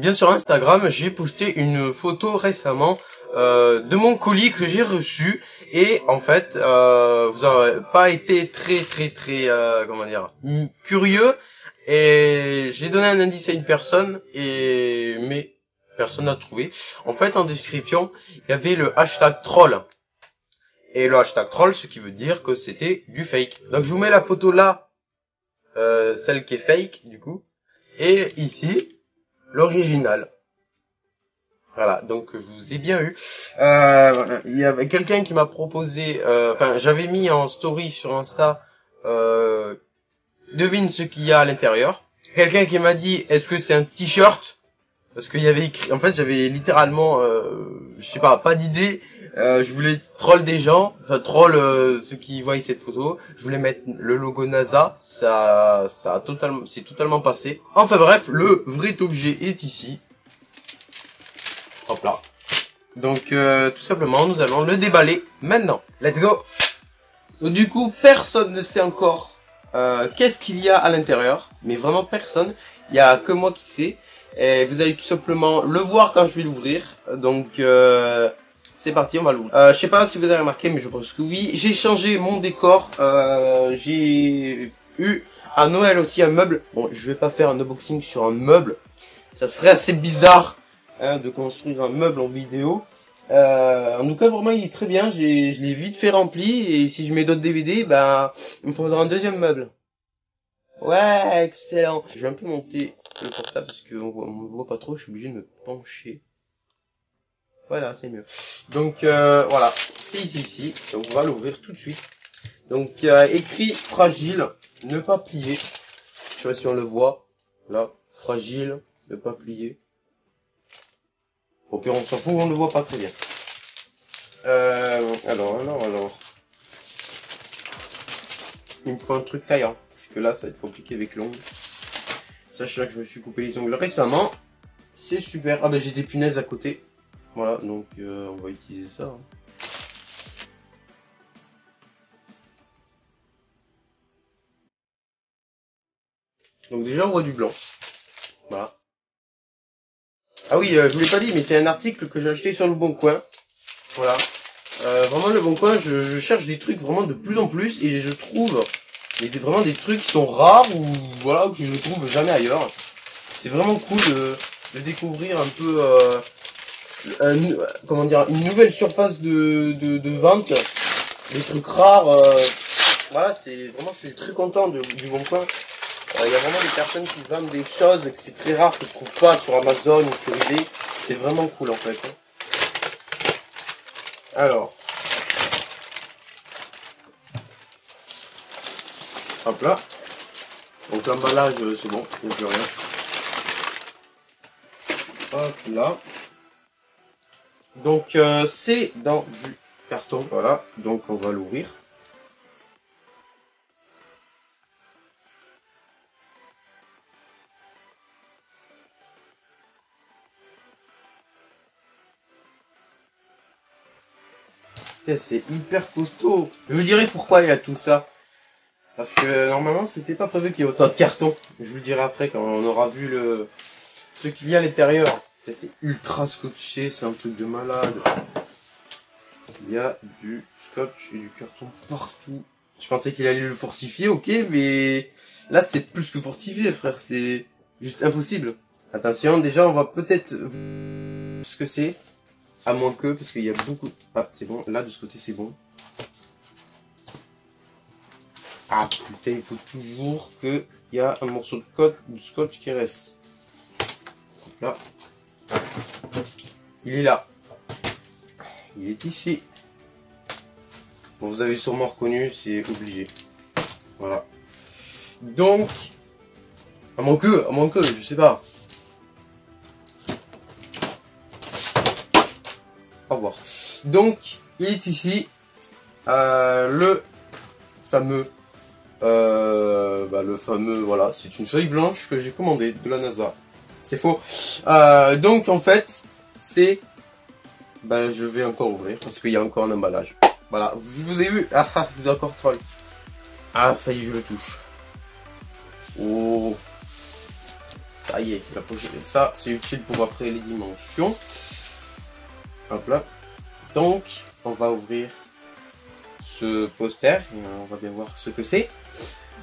Bien sur Instagram, j'ai posté une photo récemment de mon colis que j'ai reçu et en fait, vous n'aurez pas été très comment dire, curieux et j'ai donné un indice à une personne mais personne n'a trouvé. En fait, en description, il y avait le hashtag troll et le hashtag troll, ce qui veut dire que c'était du fake. Donc je vous mets la photo là, celle qui est fake du coup, et ici l'original. Voilà, donc je vous ai bien eu. Il y avait quelqu'un qui m'a proposé, enfin j'avais mis en story sur Insta, devine ce qu'il y a à l'intérieur. Quelqu'un qui m'a dit, est-ce que c'est un t-shirt? Parce qu'il y avait écrit, en fait j'avais littéralement, je sais pas d'idée. Je voulais troll des gens, enfin troll ceux qui voient cette photo. Je voulais mettre le logo NASA, ça a totalement, c'est totalement passé. Enfin bref, le vrai objet est ici. Hop là. Donc tout simplement, nous allons le déballer maintenant. Let's go. Donc, du coup, personne ne sait encore qu'est-ce qu'il y a à l'intérieur, mais vraiment personne. Il y a que moi qui sais. Et vous allez tout simplement le voir quand je vais l'ouvrir. Donc c'est parti, on va l'ouvrir. Je sais pas si vous avez remarqué, mais je pense que oui. J'ai changé mon décor. J'ai eu à Noël aussi un meuble. Bon, je vais pas faire un unboxing sur un meuble. Ça serait assez bizarre de construire un meuble en vidéo. En tout cas, vraiment, il est très bien. Je l'ai vite fait rempli. Et si je mets d'autres DVD, ben, il me faudra un deuxième meuble. Ouais, excellent. Je vais un peu monter le portable parce qu'on me voit pas trop. Je suis obligé de me pencher. Voilà, c'est mieux. Donc, voilà. C'est ici. Donc, on va l'ouvrir tout de suite. Donc, écrit fragile, ne pas plier. Je sais pas si on le voit. Là, fragile, ne pas plier. Au pire, on s'en fout, on ne le voit pas très bien. Alors. Il me faut un truc taillant. Parce que là, ça va être compliqué avec l'ongle. Sachez que je me suis coupé les ongles récemment. C'est super. Ah ben, j'ai des punaises à côté. Voilà, donc on va utiliser ça. Hein. Donc déjà, on voit du blanc. Voilà. Ah oui, je vous l'ai pas dit, mais c'est un article que j'ai acheté sur le Bon Coin. Voilà. Vraiment, le Bon Coin, je cherche des trucs vraiment de plus en plus et je trouve vraiment des trucs qui sont rares ou voilà que je ne trouve jamais ailleurs. C'est vraiment cool de découvrir un peu comment dire, une nouvelle surface de vente, des trucs rares. Voilà, c'est vraiment, je suis très content du Bon Coin. Il y a vraiment des personnes qui vendent des choses que c'est très rare que je trouve pas sur Amazon ou sur eBay. C'est vraiment cool en fait. Alors, hop là. Donc l'emballage, c'est bon, il n'y a plus rien. Hop là. Donc c'est dans du carton, voilà. Donc on va l'ouvrir. C'est hyper costaud. Je vous dirai pourquoi il y a tout ça. Parce que normalement c'était pas prévu qu'il y ait autant de carton. Je vous le dirai après quand on aura vu ce qu'il y a à l'intérieur. C'est ultra scotché, c'est un truc de malade. Il y a du scotch et du carton partout. Je pensais qu'il allait le fortifier, ok, mais là c'est plus que fortifié, frère, c'est juste impossible. Attention, déjà on va peut-être ce que c'est, à moins que, parce qu'il y a beaucoup... Ah, c'est bon, là de ce côté c'est bon. Ah putain, il faut toujours qu'il y a un morceau de scotch qui reste. Là. Il est là. Il est ici. Bon, vous avez sûrement reconnu, c'est obligé. Voilà. Donc, à moins que, je sais pas. Au revoir. Donc, il est ici. Le fameux, voilà, c'est une feuille blanche que j'ai commandée de la NASA. C'est faux. Donc, en fait, c'est, je vais encore ouvrir parce qu'il y a encore un emballage. Voilà, je vous ai eu. Ah, je vous ai encore troll. Ah, ça y est, je le touche. Oh, Ça y est, ça c'est utile pour après les dimensions. Hop là. Donc, on va ouvrir ce poster. Et on va bien voir ce que c'est.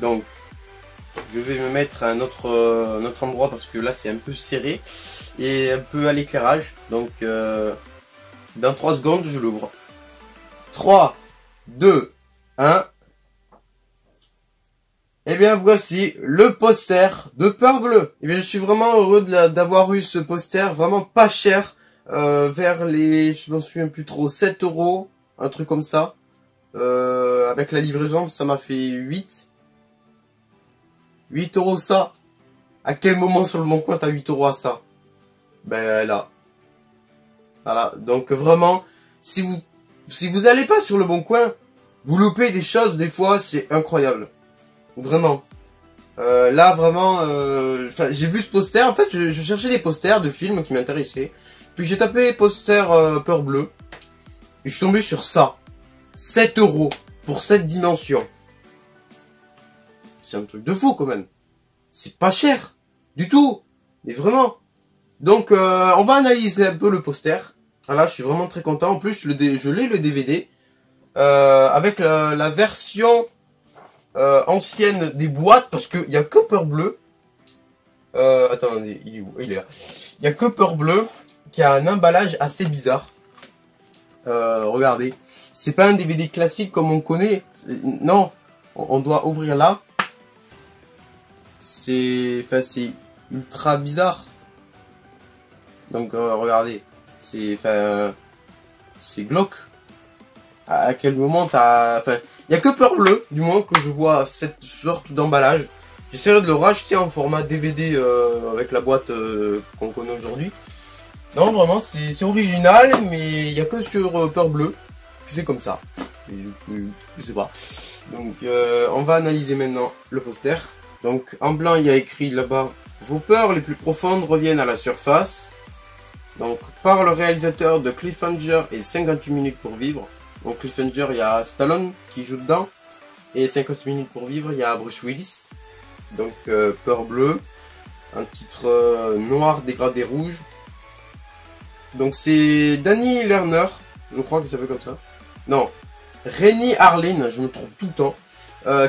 Donc, je vais me mettre à un autre endroit parce que là c'est un peu serré et un peu à l'éclairage. Donc, dans 3 secondes, je l'ouvre. 3, 2, 1. Et bien voici le poster de Peur Bleue. Et bien je suis vraiment heureux d'avoir eu ce poster, vraiment pas cher, vers les, je m'en souviens plus trop, 7 €, un truc comme ça. Avec la livraison, ça m'a fait 8 € ça. À quel moment sur le bon coin t'as 8 € à ça? Ben là. Voilà, donc vraiment, si vous allez pas sur le bon coin, vous loupez des choses des fois, c'est incroyable. Vraiment. Là vraiment, j'ai vu ce poster, en fait je cherchais des posters de films qui m'intéressaient. Puis j'ai tapé poster Peur Bleue. Et je suis tombé sur ça. 7 € pour cette dimension. C'est un truc de fou quand même. C'est pas cher. Du tout. Mais vraiment. Donc on va analyser un peu le poster. Voilà, je suis vraiment très content. En plus, je l'ai le DVD. Avec la version ancienne des boîtes. Parce qu'il n'y a que Peur Bleue. Attendez, il est où? Il est là. Il n'y a que Peur Bleue qui a un emballage assez bizarre. Regardez. C'est pas un DVD classique comme on connaît. Non. On doit ouvrir là. C'est ultra bizarre. Donc regardez. C'est glauque. À quel moment t'as... Enfin, il n'y a que Peur Bleue, du moins, que je vois cette sorte d'emballage. J'essaierai de le racheter en format DVD avec la boîte qu'on connaît aujourd'hui. Non, vraiment, c'est original, mais il n'y a que sur Peur Bleue. C'est comme ça. Je sais pas. Donc, on va analyser maintenant le poster. Donc, en blanc, il y a écrit là-bas « Vos peurs les plus profondes reviennent à la surface ». Donc, par le réalisateur de Cliffhanger et 58 minutes pour vivre. Donc, Cliffhanger, il y a Stallone qui joue dedans. Et 58 minutes pour vivre, il y a Bruce Willis. Donc, Peur Bleue. Un titre noir dégradé rouge. Donc, c'est Danny Lerner. Je crois qu'il s'appelle comme ça. Non. Renny Harlin, je me trompe tout le temps.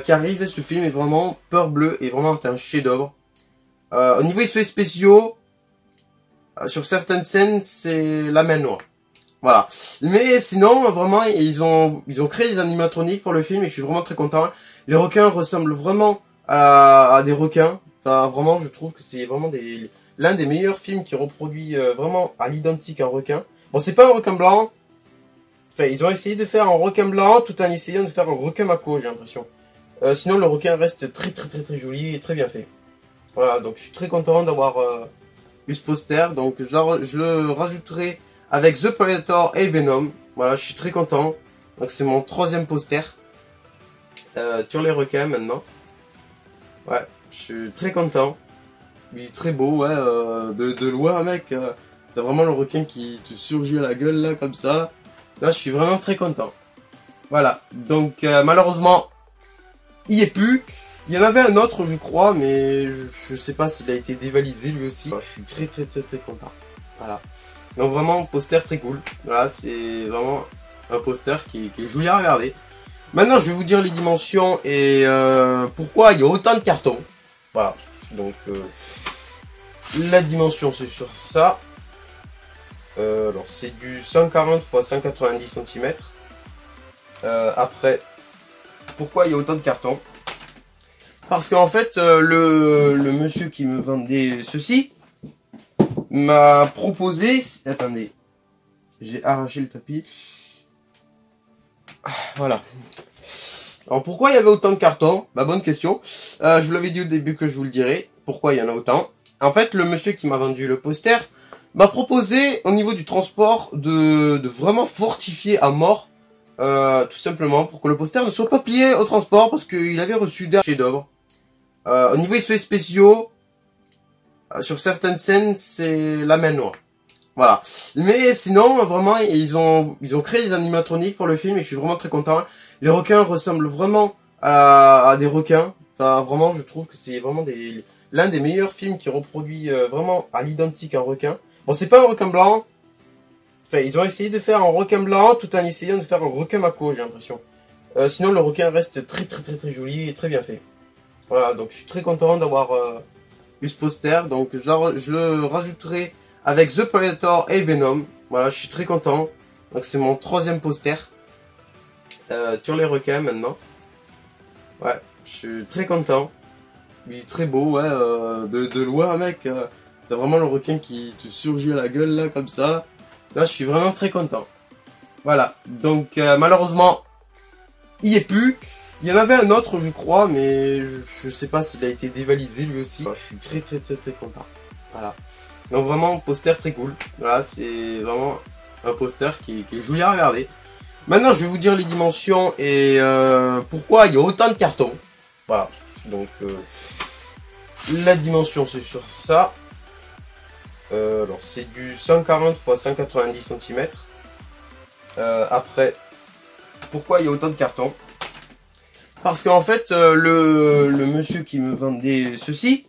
Qui a réalisé ce film. Et vraiment, Peur Bleue. Et vraiment, c'est un chef-d'œuvre. Au niveau effets spéciaux, sur certaines scènes, c'est la main noire. Voilà. Mais sinon, vraiment, ils ont créé des animatroniques pour le film et je suis vraiment très content. Les requins ressemblent vraiment à des requins. Enfin, vraiment, je trouve que c'est vraiment l'un des meilleurs films qui reproduit vraiment à l'identique un requin. Bon, c'est pas un requin blanc. Enfin, ils ont essayé de faire un requin blanc tout en essayant de faire un requin mako, j'ai l'impression. Sinon, le requin reste très joli et très bien fait. Voilà, donc je suis très content d'avoir eu ce poster. Donc je le rajouterai avec The Predator et Venom. Voilà, je suis très content. Donc c'est mon 3e poster sur les requins maintenant. Ouais, je suis très content. Il est très beau, ouais, de loin mec. T'as vraiment le requin qui te surgit à la gueule là, comme ça. Là, je suis vraiment très content. Voilà, donc malheureusement, il n'y est plus. Il y en avait un autre, je crois, mais je sais pas s'il a été dévalisé lui aussi. Je suis très content. Voilà. Donc vraiment, poster très cool. Voilà, c'est vraiment un poster qui est joli à regarder. Maintenant, je vais vous dire les dimensions et pourquoi il y a autant de cartons. Voilà. Donc, la dimension, c'est sur ça. Alors, c'est du 140 x 190 cm. Après, pourquoi il y a autant de cartons? Parce qu'en fait, le monsieur qui me vendait ceci m'a proposé... Attendez, j'ai arraché le tapis. Voilà. Alors pourquoi il y avait autant de cartons? Bah bonne question. Je vous l'avais dit au début que je vous le dirai. Pourquoi il y en a autant? En fait, le monsieur qui m'a vendu le poster m'a proposé au niveau du transport de vraiment fortifier à mort. Tout simplement pour que le poster ne soit pas plié au transport parce qu'il avait reçu des chefs-d'œuvre. Au niveau effets spéciaux, sur certaines scènes, c'est la main noire. Voilà. Mais sinon, vraiment, ils ont créé des animatroniques pour le film et je suis vraiment très content. Les requins ressemblent vraiment à des requins. Enfin, vraiment, je trouve que c'est vraiment l'un des meilleurs films qui reproduit vraiment à l'identique un requin. Bon, c'est pas un requin blanc. Enfin, ils ont essayé de faire un requin blanc tout en essayant de faire un requin mako, j'ai l'impression. Sinon, le requin reste très joli et très bien fait. Voilà, donc je suis très content d'avoir eu ce poster. Donc je le rajouterai avec The Predator et Venom. Voilà, je suis très content. Donc c'est mon 3e poster sur les requins maintenant. Ouais, je suis très content. Il est très beau, ouais, de loin, mec. T'as vraiment le requin qui te surgit à la gueule, là, comme ça. Là, je suis vraiment très content. Voilà, donc malheureusement, il n'y est plus. Il y en avait un autre, je crois, mais je sais pas s'il a été dévalisé lui aussi. Enfin, je suis très content. Voilà. Donc vraiment, poster très cool. Voilà, c'est vraiment un poster qui est joli à regarder. Maintenant, je vais vous dire les dimensions et pourquoi il y a autant de cartons. Voilà. Donc, la dimension, c'est sur ça. Alors, c'est du 140 x 190 cm. Après, pourquoi il y a autant de cartons? Parce qu'en fait, le monsieur qui me vendait ceci,